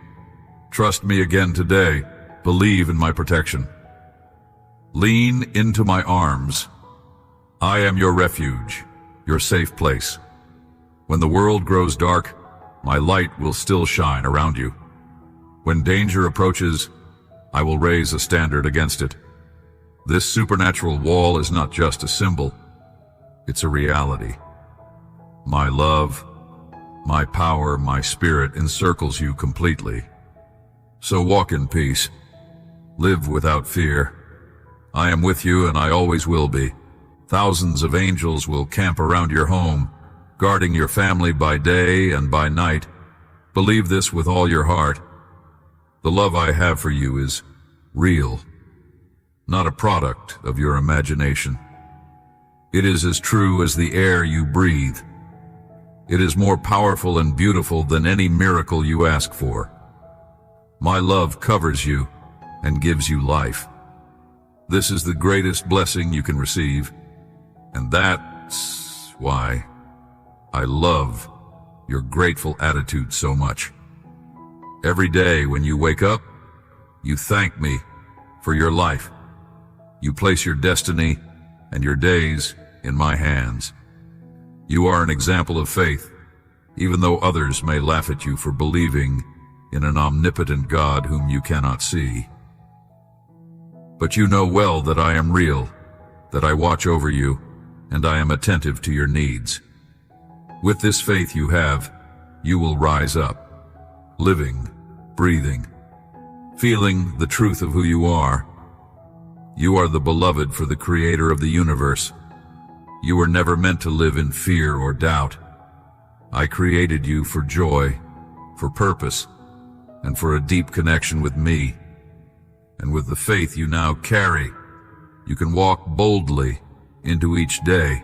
Trust me again today. Believe in my protection. Lean into my arms. I am your refuge, your safe place. When the world grows dark, my light will still shine around you. When danger approaches, I will raise a standard against it. This supernatural wall is not just a symbol, it's a reality. My love, my power, my spirit encircles you completely. So walk in peace. Live without fear. I am with you and I always will be. Thousands of angels will camp around your home, guarding your family by day and by night. Believe this with all your heart. The love I have for you is real, not a product of your imagination. It is as true as the air you breathe. It is more powerful and beautiful than any miracle you ask for. My love covers you and gives you life. This is the greatest blessing you can receive, and that's why I love your grateful attitude so much. Every day when you wake up, you thank me for your life. You place your destiny and your days in my hands. You are an example of faith, even though others may laugh at you for believing in an omnipotent God whom you cannot see. But you know well that I am real, that I watch over you, and I am attentive to your needs. With this faith you have, you will rise up, living, breathing, feeling the truth of who you are. You are the beloved for the Creator of the universe. You were never meant to live in fear or doubt. I created you for joy, for purpose, and for a deep connection with me. And with the faith you now carry, you can walk boldly into each day,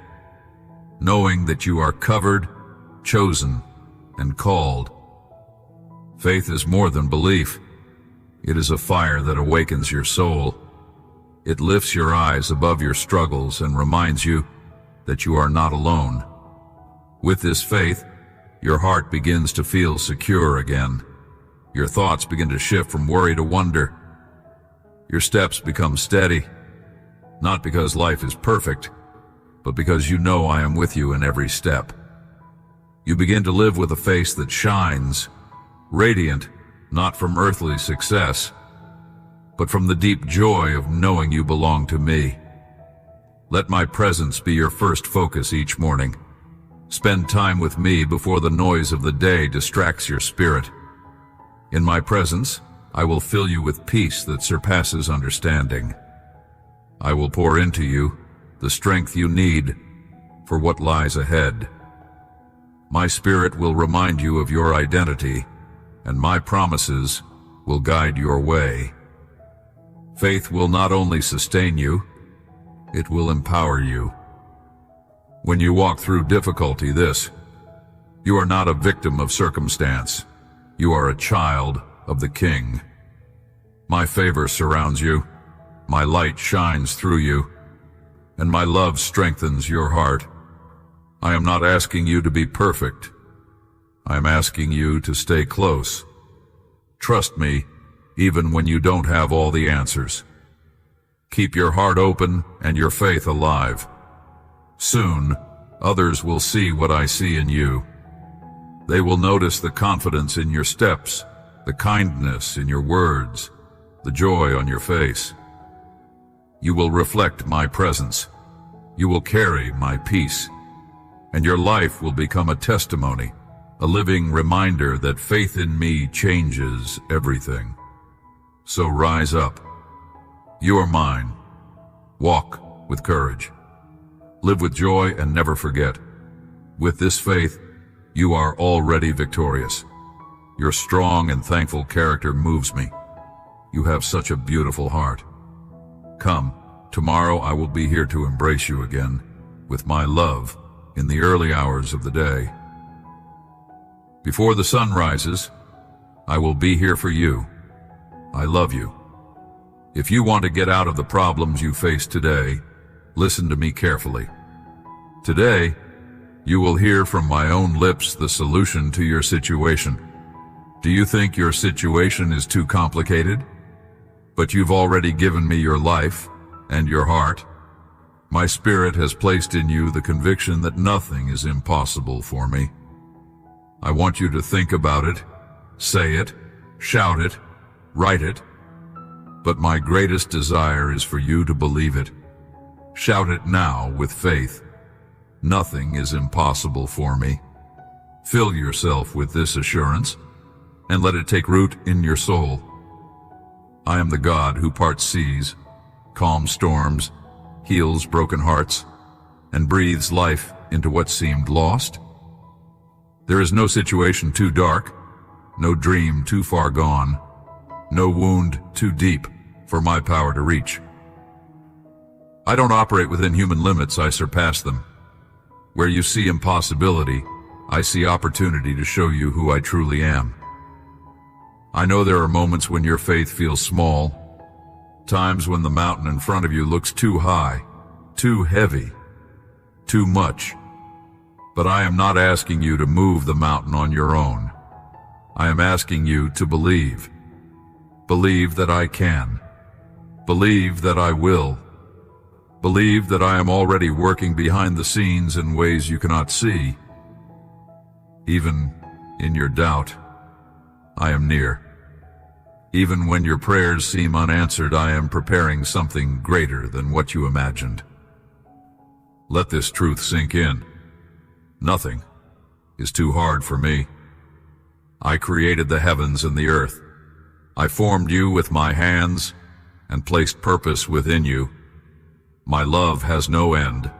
knowing that you are covered, chosen, and called. Faith is more than belief. It is a fire that awakens your soul. It lifts your eyes above your struggles and reminds you that you are not alone. With this faith, your heart begins to feel secure again. Your thoughts begin to shift from worry to wonder. Your steps become steady, not because life is perfect, but because you know I am with you in every step. You begin to live with a face that shines, radiant, not from earthly success, but from the deep joy of knowing you belong to me. Let my presence be your first focus each morning. Spend time with me before the noise of the day distracts your spirit. In my presence, I will fill you with peace that surpasses understanding. I will pour into you the strength you need for what lies ahead. My spirit will remind you of your identity, and my promises will guide your way. Faith will not only sustain you, it will empower you. When you walk through difficulty, you are not a victim of circumstance. You are a child of the King. My favor surrounds you, my light shines through you, and my love strengthens your heart. I am not asking you to be perfect. I am asking you to stay close. Trust me, even when you don't have all the answers. Keep your heart open and your faith alive. Soon, others will see what I see in you. They will notice the confidence in your steps, the kindness in your words, the joy on your face. You will reflect my presence. You will carry my peace. And your life will become a testimony, a living reminder that faith in me changes everything. So rise up. You are mine. Walk with courage. Live with joy and never forget. With this faith, you are already victorious. Your strong and thankful character moves me. You have such a beautiful heart. Come, tomorrow I will be here to embrace you again with my love in the early hours of the day. Before the sun rises, I will be here for you. I love you. If you want to get out of the problems you face today, listen to me carefully. Today, you will hear from my own lips the solution to your situation. Do you think your situation is too complicated? But you've already given me your life and your heart. My spirit has placed in you the conviction that nothing is impossible for me. I want you to think about it, say it, shout it, write it. But my greatest desire is for you to believe it. Shout it now with faith. Nothing is impossible for me. Fill yourself with this assurance and let it take root in your soul. I am the God who parts seas, calms storms, heals broken hearts, and breathes life into what seemed lost. There is no situation too dark, no dream too far gone, no wound too deep for my power to reach. I don't operate within human limits, I surpass them. Where you see impossibility, I see opportunity to show you who I truly am. I know there are moments when your faith feels small, times when the mountain in front of you looks too high, too heavy, too much. But I am not asking you to move the mountain on your own. I am asking you to believe. Believe that I can. Believe that I will. Believe that I am already working behind the scenes in ways you cannot see. Even in your doubt, I am near. Even when your prayers seem unanswered, I am preparing something greater than what you imagined. Let this truth sink in. Nothing is too hard for me. I created the heavens and the earth. I formed you with my hands and placed purpose within you. My love has no end,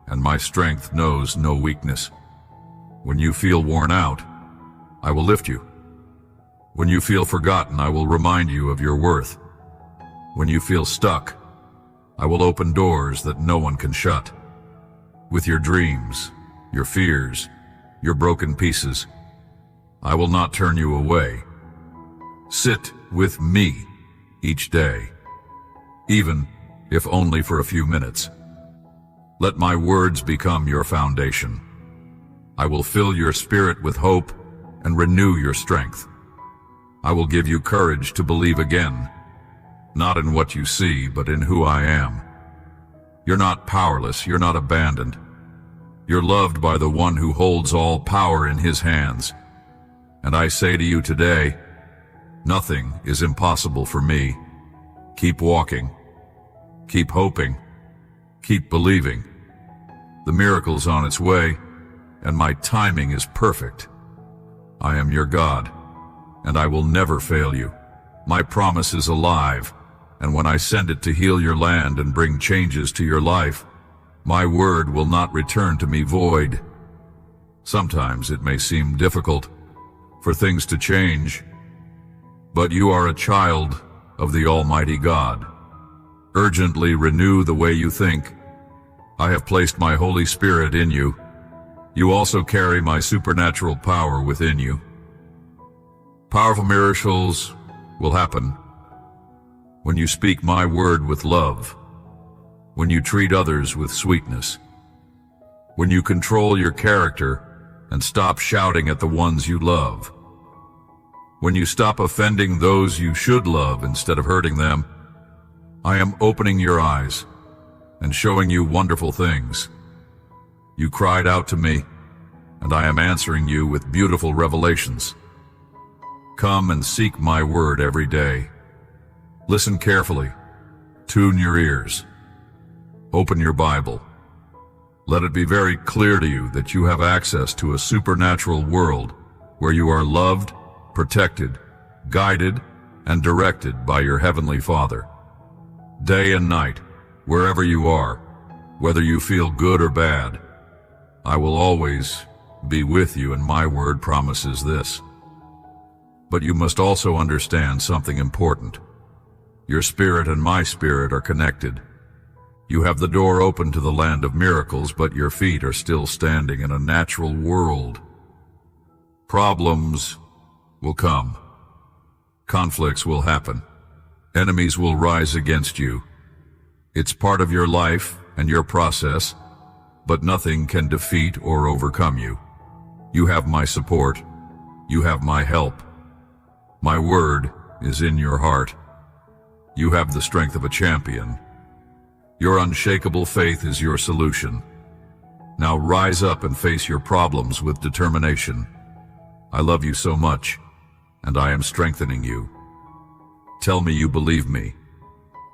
and my strength knows no weakness. When you feel worn out, I will lift you. When you feel forgotten, I will remind you of your worth. When you feel stuck, I will open doors that no one can shut. With your dreams, your fears, your broken pieces, I will not turn you away. Sit with me each day, even if only for a few minutes. Let my words become your foundation. I will fill your spirit with hope and renew your strength. I will give you courage to believe again, not in what you see, but in who I am. You're not powerless, you're not abandoned. You're loved by the one who holds all power in his hands. And I say to you today, nothing is impossible for me. Keep walking. Keep hoping. Keep believing. The miracle's on its way, and my timing is perfect. I am your God, and I will never fail you. My promise is alive, and when I send it to heal your land and bring changes to your life, my word will not return to me void. Sometimes it may seem difficult for things to change, but you are a child of the Almighty God. Urgently renew the way you think. I have placed my Holy Spirit in you. You also carry my supernatural power within you. Powerful miracles will happen when you speak my word with love, when you treat others with sweetness, when you control your character and stop shouting at the ones you love, when you stop offending those you should love instead of hurting them. I am opening your eyes and showing you wonderful things. You cried out to me, and I am answering you with beautiful revelations. Come and seek my word every day. Listen carefully. Tune your ears. Open your Bible. Let it be very clear to you that you have access to a supernatural world where you are loved, protected, guided, and directed by your Heavenly Father. Day and night, wherever you are, whether you feel good or bad, I will always be with you, and my word promises this. But you must also understand something important. Your spirit and my spirit are connected. You have the door open to the land of miracles, but your feet are still standing in a natural world. Problems will come. Conflicts will happen. Enemies will rise against you. It's part of your life and your process, but nothing can defeat or overcome you. You have my support. You have my help. My word is in your heart. You have the strength of a champion. Your unshakable faith is your solution. Now rise up and face your problems with determination. I love you so much, and I am strengthening you. Tell me you believe me.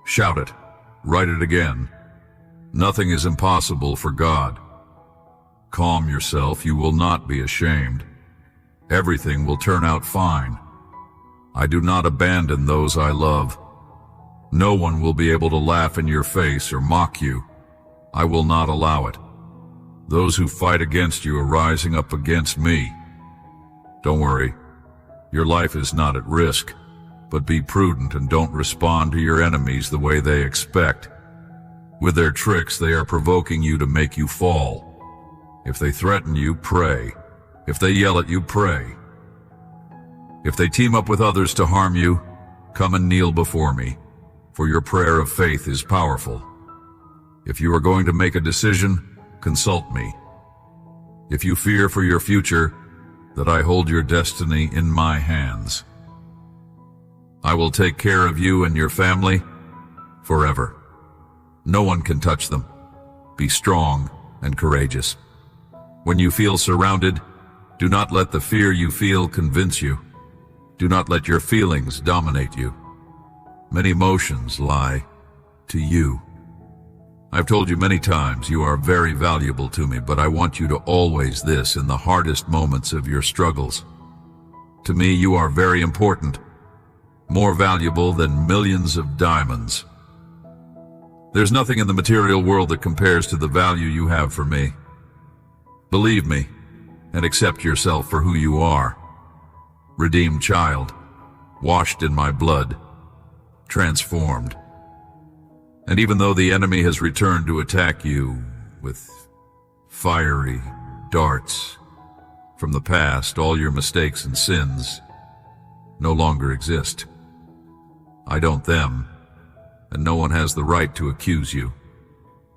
Shout it. Write it again. Nothing is impossible for God. Calm yourself. You will not be ashamed. Everything will turn out fine. I do not abandon those I love. No one will be able to laugh in your face or mock you. I will not allow it. Those who fight against you are rising up against me. Don't worry. Your life is not at risk, but be prudent and don't respond to your enemies the way they expect. With their tricks, they are provoking you to make you fall. If they threaten you, pray. If they yell at you, pray. If they team up with others to harm you, come and kneel before me, for your prayer of faith is powerful. If you are going to make a decision, consult me. If you fear for your future, that I hold your destiny in my hands. I will take care of you and your family forever. No one can touch them. Be strong and courageous. When you feel surrounded, do not let the fear you feel convince you. Do not let your feelings dominate you. Many emotions lie to you. I've told you many times you are very valuable to me, but I want you to always this in the hardest moments of your struggles. To me, you are very important, more valuable than millions of diamonds. There's nothing in the material world that compares to the value you have for me. Believe me and accept yourself for who you are. Redeemed child, washed in my blood, transformed. And even though the enemy has returned to attack you with fiery darts from the past, all your mistakes and sins no longer exist. I don't them, and no one has the right to accuse you,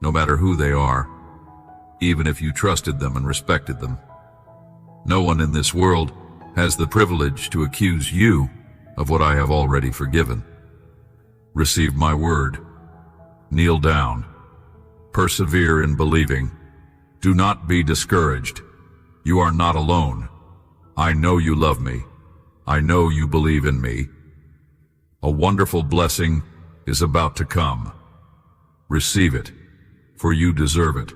no matter who they are, even if you trusted them and respected them. No one in this world has the privilege to accuse you of what I have already forgiven. Receive my word. Kneel down. Persevere in believing. Do not be discouraged. You are not alone. I know you love me. I know you believe in me. A wonderful blessing is about to come. Receive it, for you deserve it.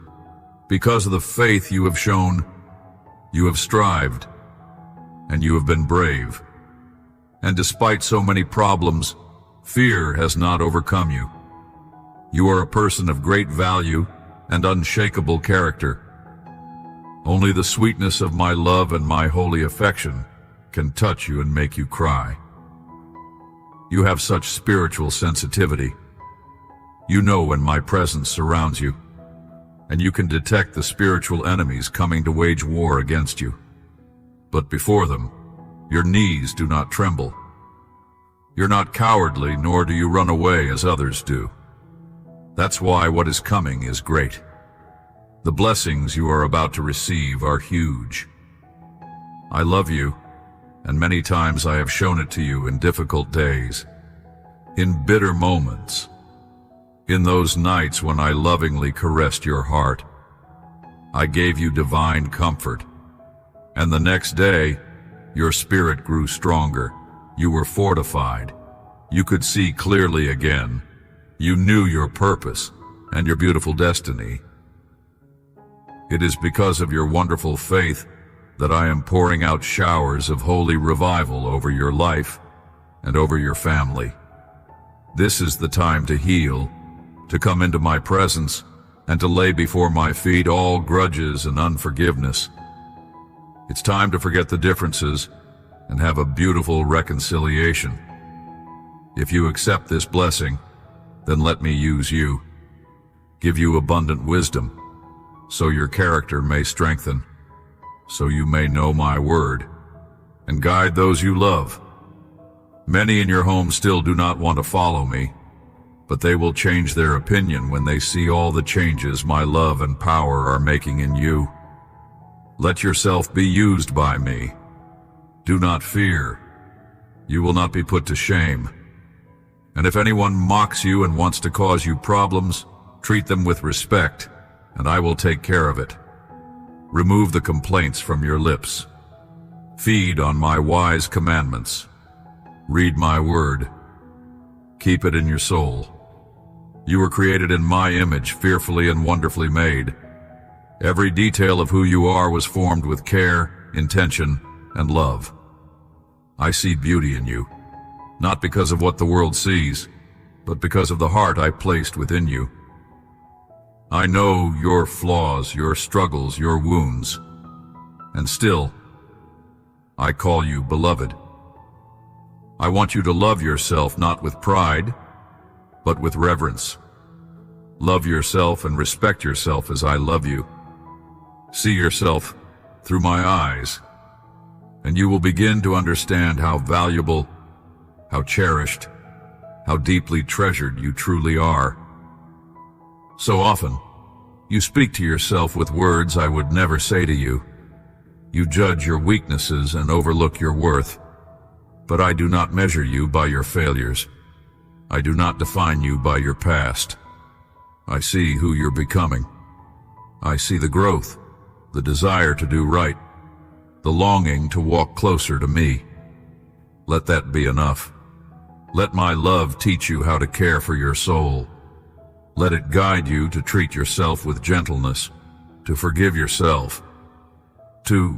Because of the faith you have shown, you have strived, and you have been brave. And despite so many problems, fear has not overcome you. You are a person of great value and unshakable character. Only the sweetness of my love and my holy affection can touch you and make you cry. You have such spiritual sensitivity. You know when my presence surrounds you, and you can detect the spiritual enemies coming to wage war against you. But before them, your knees do not tremble. You're not cowardly, nor do you run away as others do. That's why what is coming is great. The blessings you are about to receive are huge. I love you, and many times I have shown it to you in difficult days, in bitter moments, in those nights when I lovingly caressed your heart. I gave you divine comfort, and the next day, your spirit grew stronger. You were fortified. You could see clearly again. You knew your purpose and your beautiful destiny. It is because of your wonderful faith that I am pouring out showers of holy revival over your life and over your family. This is the time to heal, to come into my presence, and to lay before my feet all grudges and unforgiveness. It's time to forget the differences and have a beautiful reconciliation. If you accept this blessing, then let me use you, give you abundant wisdom, so your character may strengthen, so you may know my word, and guide those you love. Many in your home still do not want to follow me, but they will change their opinion when they see all the changes my love and power are making in you. Let yourself be used by me. Do not fear. You will not be put to shame. And if anyone mocks you and wants to cause you problems, treat them with respect, and I will take care of it. Remove the complaints from your lips. Feed on my wise commandments. Read my word. Keep it in your soul. You were created in my image, fearfully and wonderfully made. Every detail of who you are was formed with care, intention, and love. I see beauty in you, not because of what the world sees, but because of the heart I placed within you. I know your flaws, your struggles, your wounds, and still, I call you beloved. I want you to love yourself not with pride, but with reverence. Love yourself and respect yourself as I love you. See yourself through my eyes. and you will begin to understand how valuable, how cherished, how deeply treasured you truly are. So often, you speak to yourself with words I would never say to you. You judge your weaknesses and overlook your worth. But I do not measure you by your failures. I do not define you by your past. I see who you're becoming. I see the growth, the desire to do right, the longing to walk closer to me. Let that be enough. Let my love teach you how to care for your soul. Let it guide you to treat yourself with gentleness, to forgive yourself,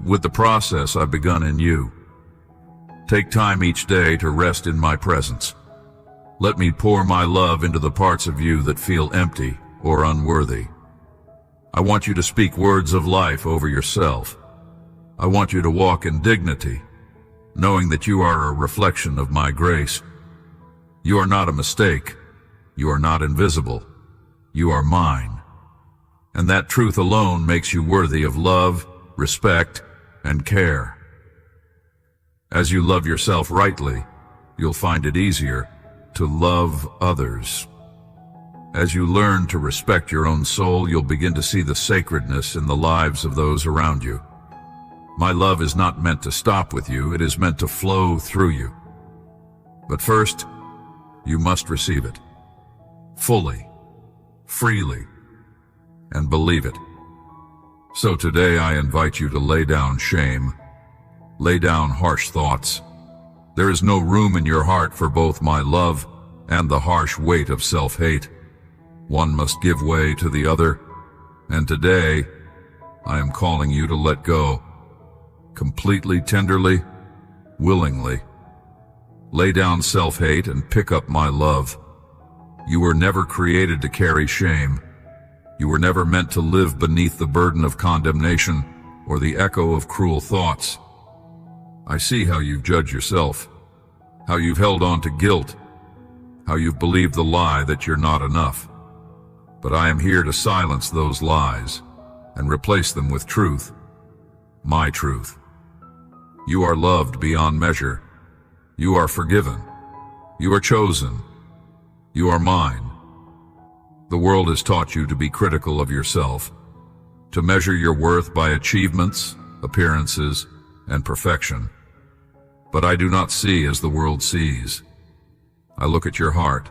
with the process I've begun in you. Take time each day to rest in my presence. Let me pour my love into the parts of you that feel empty or unworthy. I want you to speak words of life over yourself. I want you to walk in dignity, knowing that you are a reflection of my grace. You are not a mistake. You are not invisible. You are mine. And that truth alone makes you worthy of love, respect, and care. As you love yourself rightly, you'll find it easier to love others. As you learn to respect your own soul, you'll begin to see the sacredness in the lives of those around you. My love is not meant to stop with you, it is meant to flow through you. But first, you must receive it, fully, freely, and believe it. So today I invite you to lay down shame, lay down harsh thoughts. There is no room in your heart for both my love and the harsh weight of self-hate. One must give way to the other, and today I am calling you to let go, completely, tenderly, willingly. Lay down self-hate and pick up my love. You were never created to carry shame. You were never meant to live beneath the burden of condemnation or the echo of cruel thoughts. I see how you've judged yourself, how you've held on to guilt, how you've believed the lie that you're not enough. But I am here to silence those lies and replace them with truth, my truth. You are loved beyond measure. You are forgiven. You are chosen. You are mine. The world has taught you to be critical of yourself, to measure your worth by achievements, appearances, and perfection. But I do not see as the world sees. I look at your heart,